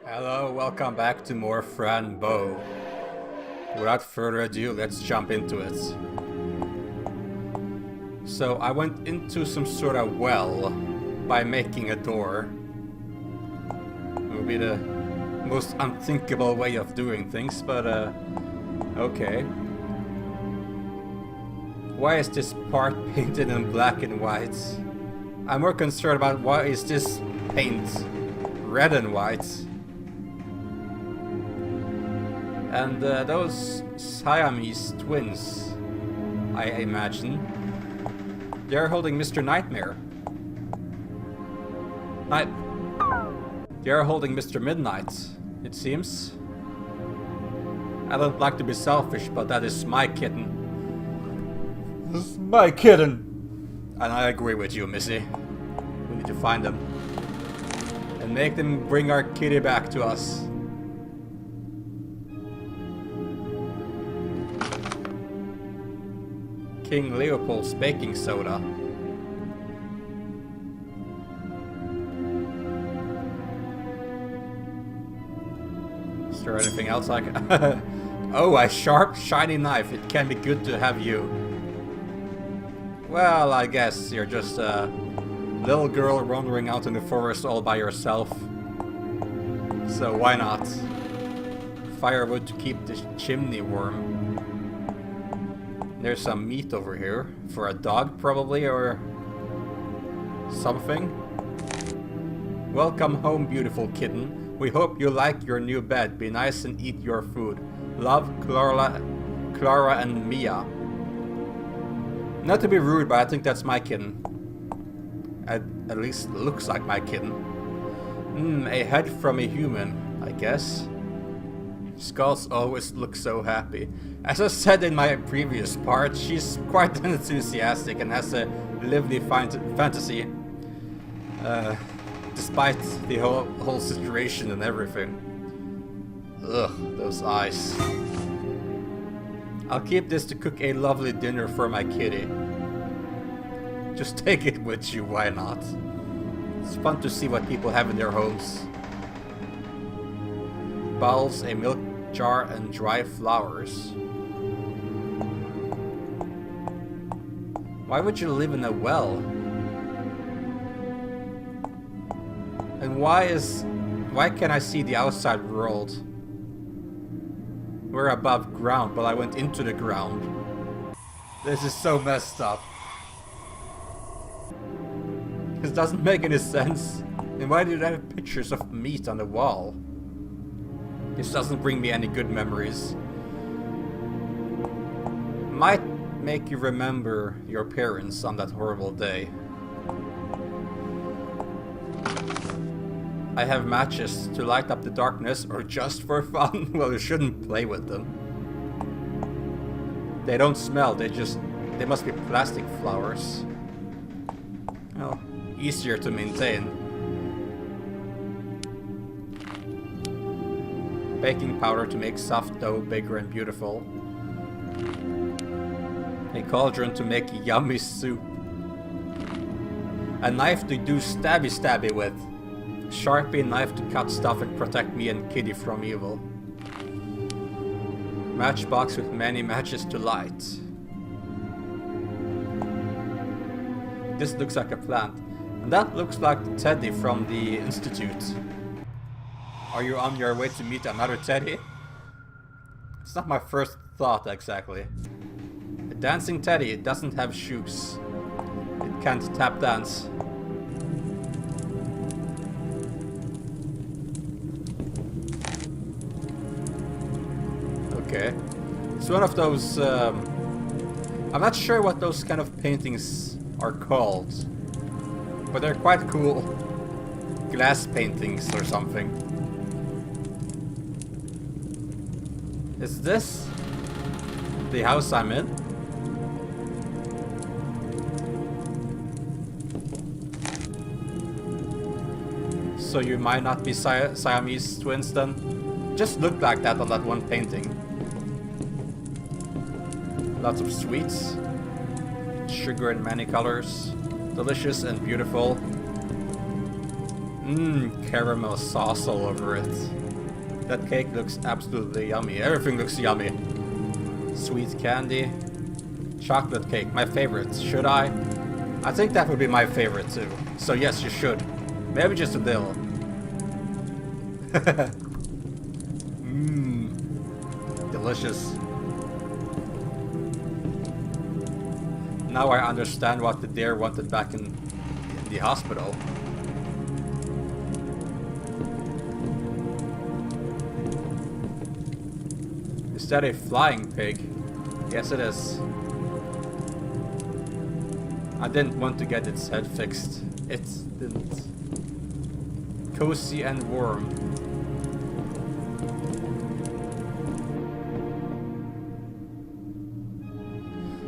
Hello, welcome back to more Fran Bow. Without further ado, let's jump into it. So I went into some sort of well by making a door. It would be the most unthinkable way of doing things, but okay. Why is this part painted in black and white? I'm more concerned about why is this paint red and white? And those Siamese twins, I imagine, they're holding Mr. Nightmare. They're holding Mr. Midnight, it seems. I don't like to be selfish, but that is my kitten. This is my kitten! And I agree with you, Missy. We need to find them. And make them bring our kitty back to us. King Leopold's baking soda. Is there anything else I can... Oh, a sharp, shiny knife. It can be good to have you. Well, I guess you're just a little girl wandering out in the forest all by yourself. So why not? Firewood to keep the chimney warm. There's some meat over here for a dog, probably, or something. Welcome home, beautiful kitten. We hope you like your new bed. Be nice and eat your food. Love, Clara and Mia. Not to be rude, but I think that's my kitten. At least looks like my kitten. A head from a human, I guess. Skulls always look so happy. As I said in my previous part, she's quite enthusiastic and has a lively fantasy. Despite the whole situation and everything. Ugh, those eyes. I'll keep this to cook a lovely dinner for my kitty. Just take it with you, why not? It's fun to see what people have in their homes. Bowls, a milk jar, and dry flowers. Why would you live in a well? And why can't I see the outside world? We're above ground, but I went into the ground. This is so messed up. This doesn't make any sense. And why do they have pictures of meat on the wall? This doesn't bring me any good memories. Might make you remember your parents on that horrible day. I have matches to light up the darkness or just for fun. Well, you shouldn't play with them. They don't smell, they must be plastic flowers. Oh, easier to maintain. Baking powder to make soft dough bigger and beautiful. A cauldron to make yummy soup. A knife to do stabby with. Sharpie knife to cut stuff and protect me and Kitty from evil. Matchbox with many matches to light. This looks like a plant. And that looks like the Teddy from the Institute. Are you on your way to meet another Teddy? It's not my first thought, exactly. A dancing Teddy, it doesn't have shoes. It can't tap dance. Okay. It's one of those... I'm not sure what those kind of paintings are called. But they're quite cool. Glass paintings or something. Is this the house I'm in? So you might not be Siamese twins then? Just looked like that on that one painting. Lots of sweets. Sugar in many colors. Delicious and beautiful. Caramel sauce all over it. That cake looks absolutely yummy. Everything looks yummy. Sweet candy. Chocolate cake, my favorite. Should I? I think that would be my favorite too. So yes, you should. Maybe just a little. Delicious. Now I understand what the deer wanted back in the hospital. Is that a flying pig? Yes, it is. I didn't want to get its head fixed. It didn't. Cozy and warm.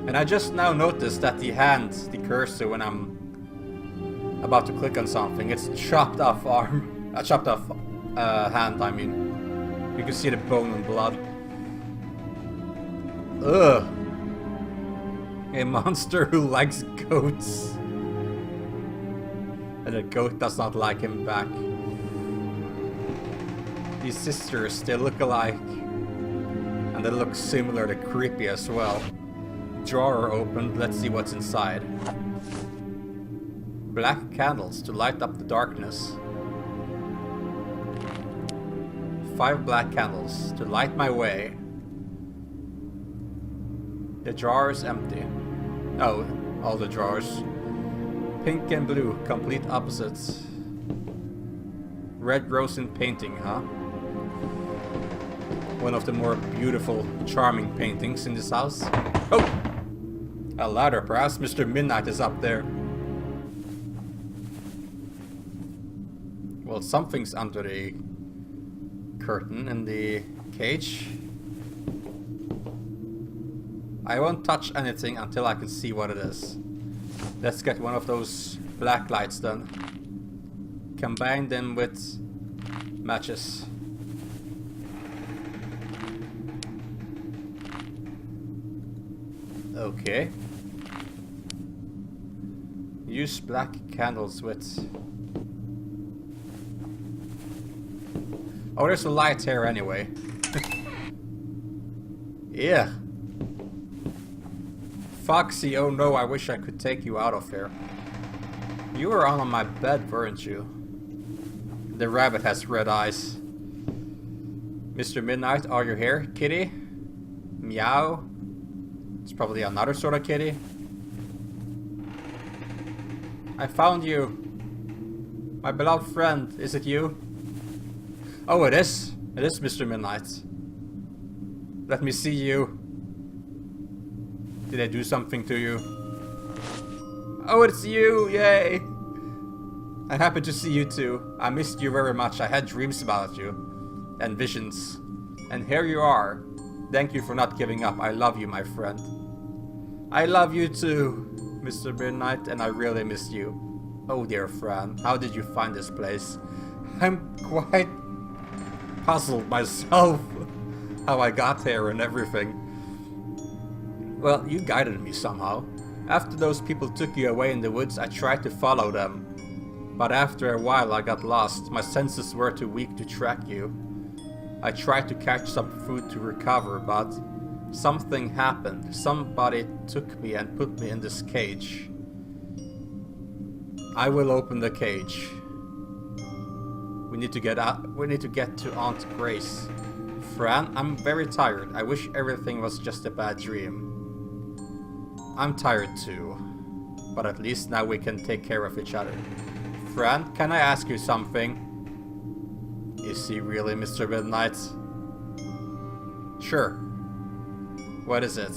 And I just now noticed that the hand, the cursor, when I'm about to click on something, it's chopped off arm. Chopped off hand, I mean. You can see the bone and blood. Ugh. A monster who likes goats. And a goat does not like him back. These sisters, they look alike. And they look similar to creepy as well. Drawer opened, let's see what's inside. Black candles to light up the darkness. 5 black candles to light my way. The drawer is empty. Oh, all the drawers. Pink and blue, complete opposites. Red rose in painting, huh? One of the more beautiful, charming paintings in this house. Oh! A ladder, perhaps Mr. Midnight is up there. Well, something's under the curtain in the cage. I won't touch anything until I can see what it is. Let's get one of those black lights then. Combine them with matches. Okay. Use black candles with... Oh, there's a light here anyway. Yeah. Foxy, oh no, I wish I could take you out of here. You were on my bed, weren't you? The rabbit has red eyes. Mr. Midnight, are you here, kitty? Meow. It's probably another sort of kitty. I found you. My beloved friend, is it you? Oh, it is. It is Mr. Midnight. Let me see you. Did I do something to you? Oh, it's you! Yay! I'm happy to see you too. I missed you very much. I had dreams about you. And visions. And here you are. Thank you for not giving up. I love you, my friend. I love you too, Mr. Midnight, and I really miss you. Oh dear Fran, how did you find this place? I'm quite puzzled myself how I got here and everything. Well, you guided me somehow. After those people took you away in the woods, I tried to follow them. But after a while I got lost. My senses were too weak to track you. I tried to catch some food to recover, but something happened. Somebody took me and put me in this cage. I will open the cage. We need to get out. We need to get to Aunt Grace. Fran, I'm very tired. I wish everything was just a bad dream. I'm tired too. But at least now we can take care of each other. Fran, can I ask you something? Is he really Mr. Midnight? Sure. What is it?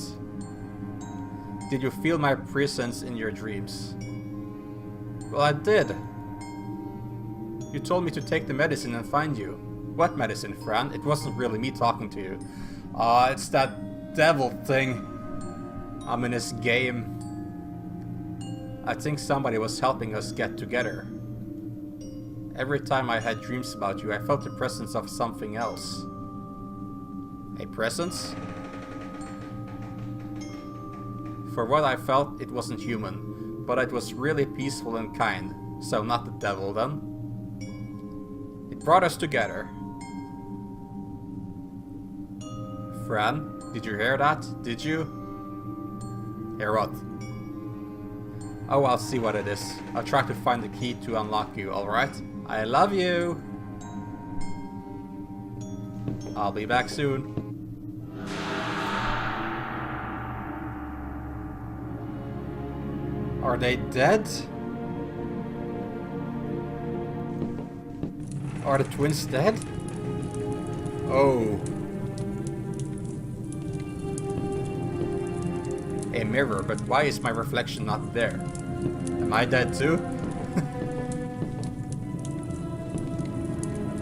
Did you feel my presence in your dreams? Well, I did. You told me to take the medicine and find you. What medicine, Fran? It wasn't really me talking to you. It's that devil thing. I'm in this game. I think somebody was helping us get together. Every time I had dreams about you, I felt the presence of something else. A presence? For what I felt, it wasn't human, but it was really peaceful and kind. So not the devil then? brought us together. Fran, did you hear that? Did you? Hear what? Oh, I'll see what it is. I'll try to find the key to unlock you, alright? I love you! I'll be back soon. Are they dead? Are the twins dead? Oh. A mirror, but why is my reflection not there? Am I dead too?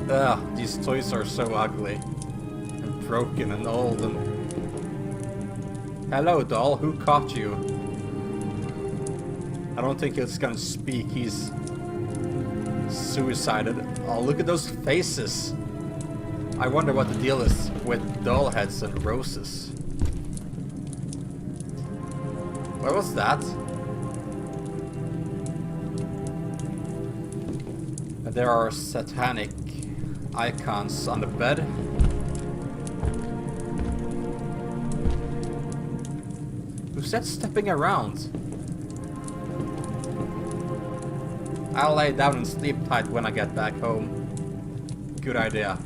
Ugh, these toys are so ugly. And broken and old and... Hello doll, who caught you? I don't think he's gonna speak, he's... suicided. Oh, look at those faces! I wonder what the deal is with doll heads and roses. What was that? There are satanic icons on the bed. Who's that stepping around? I'll lay down and sleep tight when I get back home. Good idea.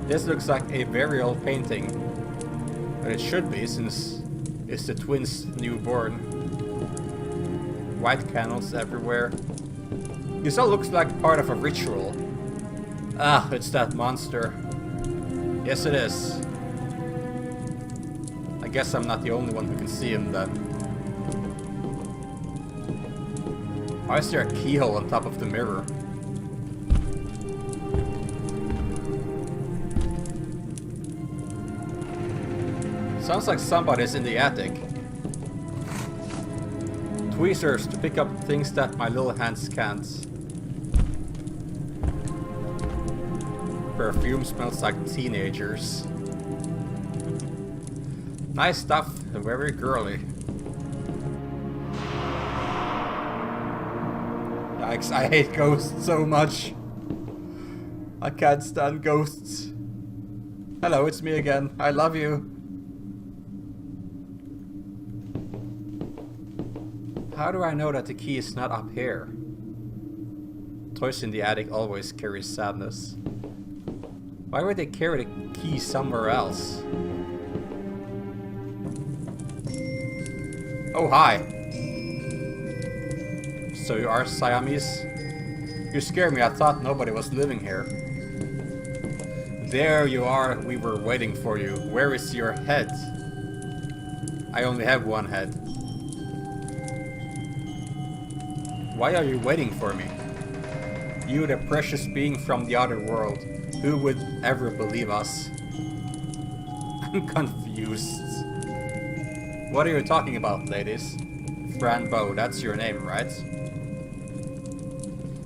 This looks like a very old painting. But it should be, since it's the twins' newborn. White candles everywhere. This all looks like part of a ritual. Ah, it's that monster. Yes, it is. I guess I'm not the only one who can see him then. Why is there a keyhole on top of the mirror? Sounds like somebody's in the attic. Tweezers to pick up things that my little hands can't. Perfume smells like teenagers. Nice stuff, and very girly. Yikes, I hate ghosts so much. I can't stand ghosts. Hello, it's me again. I love you. How do I know that the key is not up here? Toys in the attic always carry sadness. Why would they carry the key somewhere else? Oh, hi! So you are Siamese? You scared me, I thought nobody was living here. There you are, we were waiting for you. Where is your head? I only have one head. Why are you waiting for me? You, the precious being from the other world. Who would ever believe us? I'm confused. What are you talking about, ladies? Fran Bow, that's your name, right?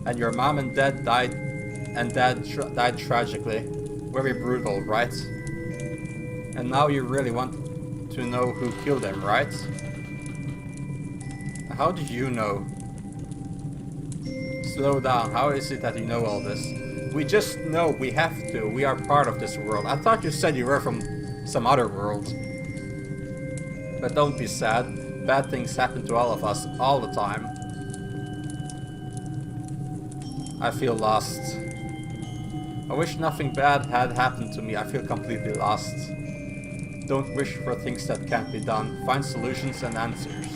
And your mom and dad died, and dad died tragically. Very brutal, right? And now you really want to know who killed them, right? How did you know? Slow down, how is it that you know all this? We just know, we have to, we are part of this world. I thought you said you were from some other world. But don't be sad, bad things happen to all of us, all the time. I feel lost. I wish nothing bad had happened to me, I feel completely lost. Don't wish for things that can't be done, find solutions and answers.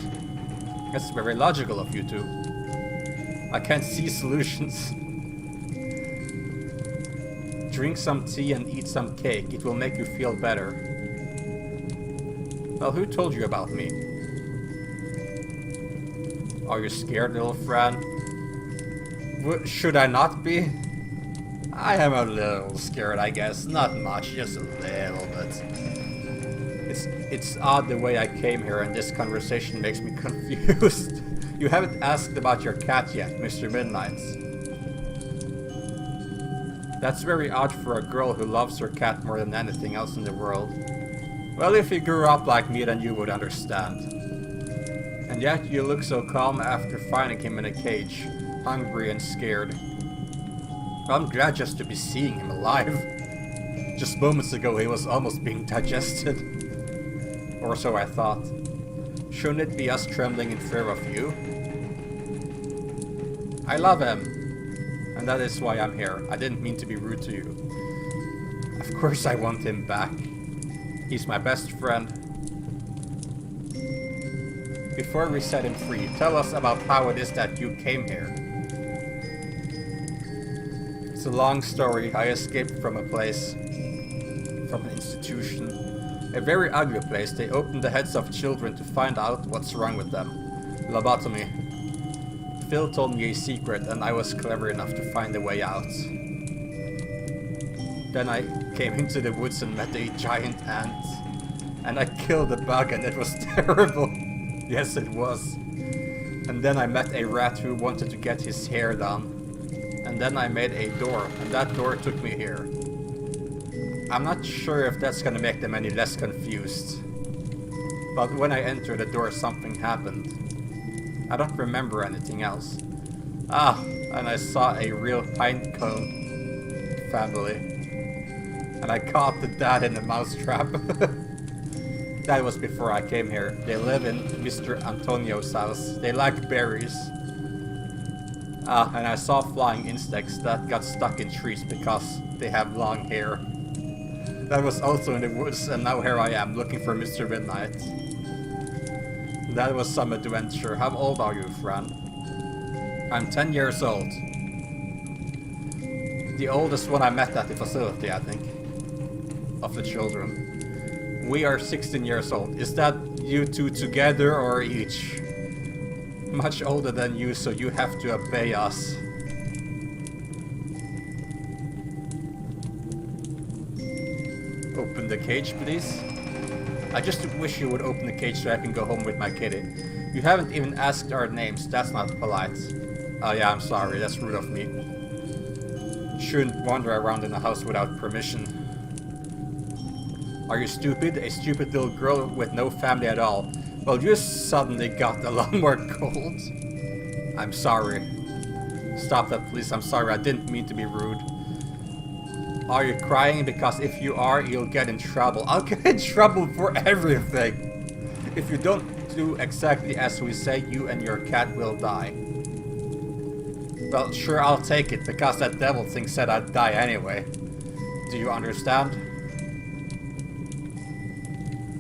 That's very logical of you two. I can't see solutions. Drink some tea and eat some cake. It will make you feel better. Well, who told you about me? Are you scared, little Fran? Should I not be? I am a little scared, I guess. Not much, just a little bit. It's odd the way I came here, and this conversation makes me confused. You haven't asked about your cat yet, Mr. Midnight. That's very odd for a girl who loves her cat more than anything else in the world. Well, if you grew up like me, then you would understand. And yet you look so calm after finding him in a cage. hungry and scared. I'm glad just to be seeing him alive. Just moments ago he was almost being digested. Or so I thought. Shouldn't it be us trembling in fear of you? I love him. And that is why I'm here. I didn't mean to be rude to you. Of course I want him back. He's my best friend. Before we set him free, tell us about how it is that you came here. It's a long story. I escaped from a place. From an institution. A very ugly place. They opened the heads of children to find out what's wrong with them. Lobotomy. Phil told me a secret and I was clever enough to find a way out. Then I came into the woods and met a giant ant. And I killed the bug and it was terrible. Yes, it was. And then I met a rat who wanted to get his hair done. And then I made a door, and that door took me here. I'm not sure if that's gonna make them any less confused. But when I entered the door, something happened. I don't remember anything else. And I saw a real pinecone family. And I caught the dad in a mousetrap. That was before I came here. They live in Mr. Antonio's house. They like berries. And I saw flying insects that got stuck in trees because they have long hair. That was also in the woods, and now here I am looking for Mr. Midnight. That was some adventure. How old are you, Fran? I'm 10 years old. The oldest one I met at the facility, I think. Of the children. We are 16 years old. Is that you two together or each? Much older than you, so you have to obey us. Open the cage, please. I just wish you would open the cage so I can go home with my kitty. You haven't even asked our names. That's not polite. Oh yeah, I'm sorry. That's rude of me. Shouldn't wander around in the house without permission. Are you stupid? A stupid little girl with no family at all. Well, you suddenly got a lot more cold. I'm sorry. Stop that, please. I'm sorry. I didn't mean to be rude. Are you crying? Because if you are, you'll get in trouble. I'll get in trouble for everything. If you don't do exactly as we say, you and your cat will die. Well, sure, I'll take it, because that devil thing said I'd die anyway. Do you understand?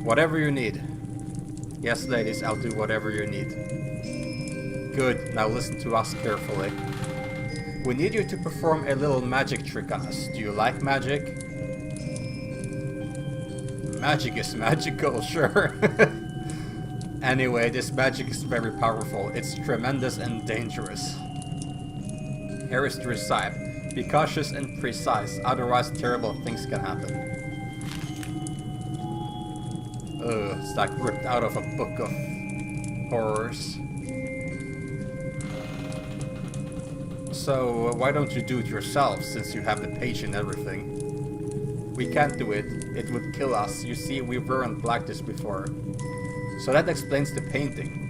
Whatever you need. Yes, ladies, I'll do whatever you need. Good, now listen to us carefully. We need you to perform a little magic trick on us. Do you like magic? Magic is magical, sure. Anyway, this magic is very powerful. It's tremendous and dangerous. Here is the recipe. Be cautious and precise, otherwise terrible things can happen. It's like ripped out of a book of horrors. So, why don't you do it yourself, since you have the page and everything? We can't do it. It would kill us. You see, we weren't like this before. So that explains the painting.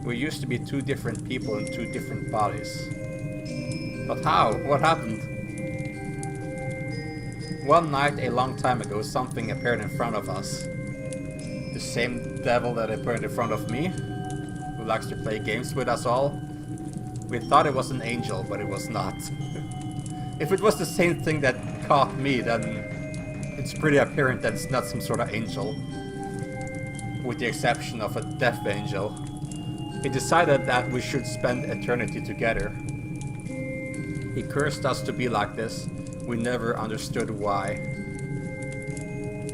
We used to be two different people in two different bodies. But how? What happened? One night, a long time ago, something appeared in front of us. The same devil that appeared in front of me, who likes to play games with us all. We thought it was an angel, but it was not. If it was the same thing that caught me, then it's pretty apparent that it's not some sort of angel. With the exception of a death angel. He decided that we should spend eternity together. He cursed us to be like this. We never understood why.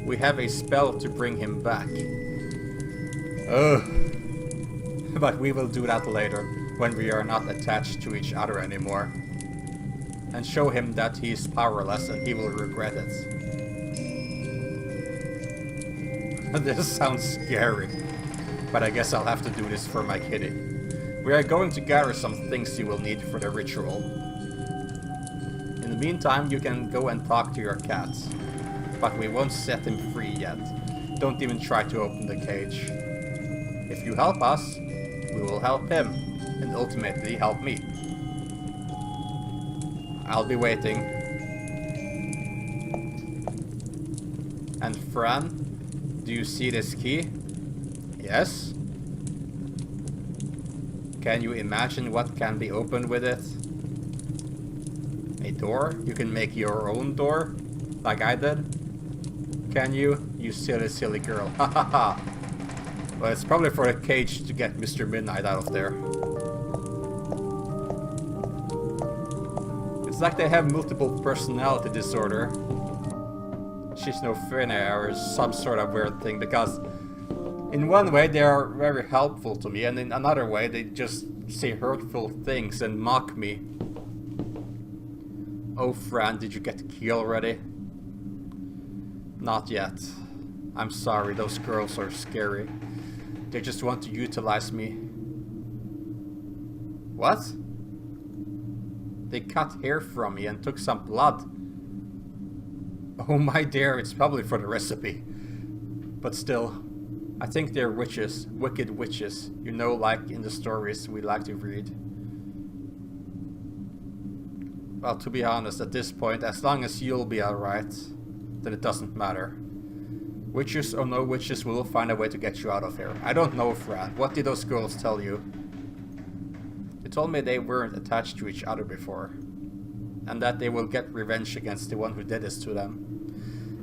We have a spell to bring him back. Ugh. But we will do that later, when we are not attached to each other anymore. And show him that he is powerless and he will regret it. This sounds scary. But I guess I'll have to do this for my kitty. We are going to gather some things you will need for the ritual. In the meantime, you can go and talk to your cats. But we won't set him free yet. Don't even try to open the cage. If you help us, we will help him. and ultimately help me. I'll be waiting. And Fran, do you see this key? Yes? Can you imagine what can be opened with it? A door? You can make your own door? Like I did? Can you? You silly, silly girl. Ha ha ha. Well, it's probably for the cage to get Mr. Midnight out of there. It's like they have multiple personality disorder. She's no or some sort of weird thing, because in one way they are very helpful to me, and in another way they just say hurtful things and mock me. Oh, Fran, did you get the key already? Not yet. I'm sorry, those girls are scary. They just want to utilize me. What? They cut hair from me and took some blood. Oh my dear, it's probably for the recipe. But still, I think they're witches, wicked witches. You know, like in the stories we like to read. Well, to be honest, at this point, as long as you'll be alright, then it doesn't matter. Witches or no witches, we'll find a way to get you out of here. I don't know, Fran. What did those girls tell you? They told me they weren't attached to each other before. And that they will get revenge against the one who did this to them.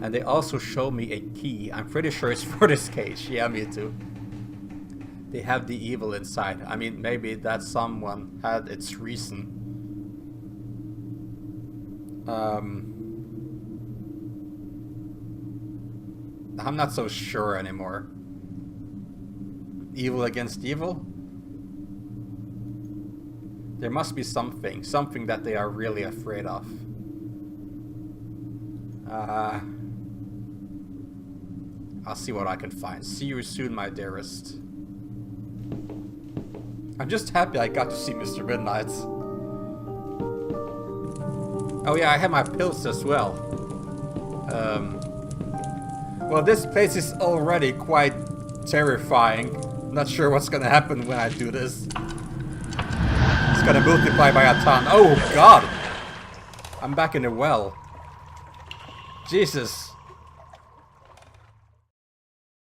And they also showed me a key. I'm pretty sure it's for this cage. Yeah, me too. They have the evil inside. I mean, maybe that someone had its reason. I'm not so sure anymore. Evil against evil? There must be something that they are really afraid of. I'll see what I can find. See you soon, my dearest. I'm just happy I got to see Mr. Midnight. Oh yeah, I have my pills as well. Well, this place is already quite terrifying. Not sure what's gonna happen when I do this. It's gonna multiply by a ton. Oh god! I'm back in the well. Jesus.